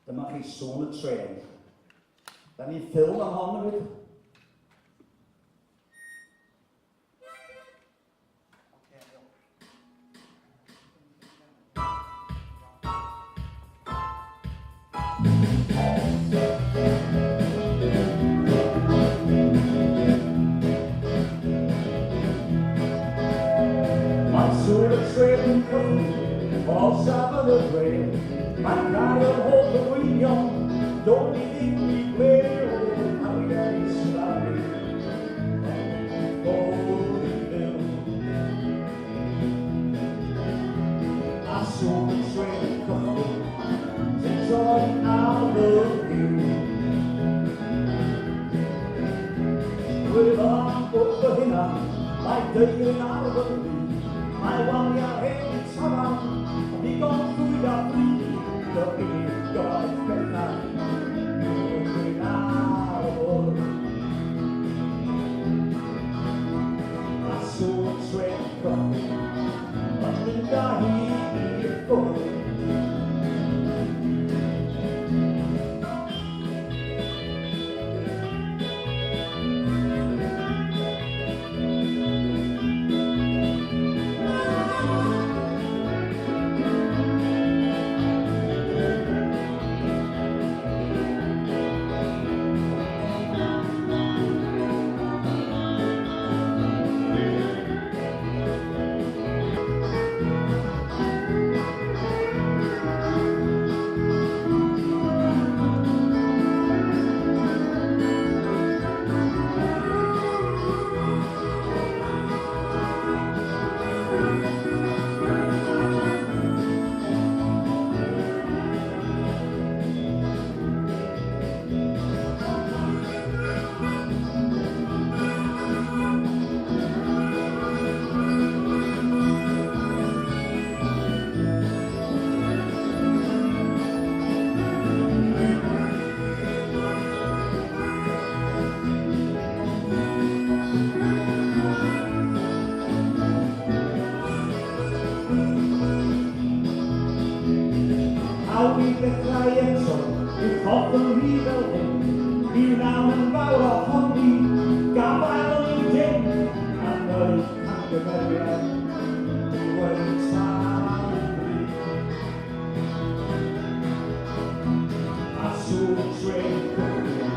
Dyma chi sôn y tren. Da ni ffilm am hon hefyd. Mae'n sôn y tren yn cyfnod o safon y tren. Mae'n gael holl y wynion, do'n i ddim i gler o arian i slafu. Ond i fyw. A sôn y tren yn cyfnod, sy'n troi ar y rhyw. Rwy'n am o fy hynna, mae deu'n ar y rhyw. Mae waliau hen taran, digon llwyd a bryd, dybydd goedd bennau, yw'n ar y bwrdd. A sôn tren cychwyn, yn mynd â hi i'r bwrdd. Awn i ddechrau eto, i'r ffordd yn rhy fel hyn. I'w nawn yn fawr ohoni, gafael yn dim, a neu camgymeriad, diwedd tan bryd. A sŵn tren cychwyn,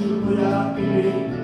yw'r mwyaf unig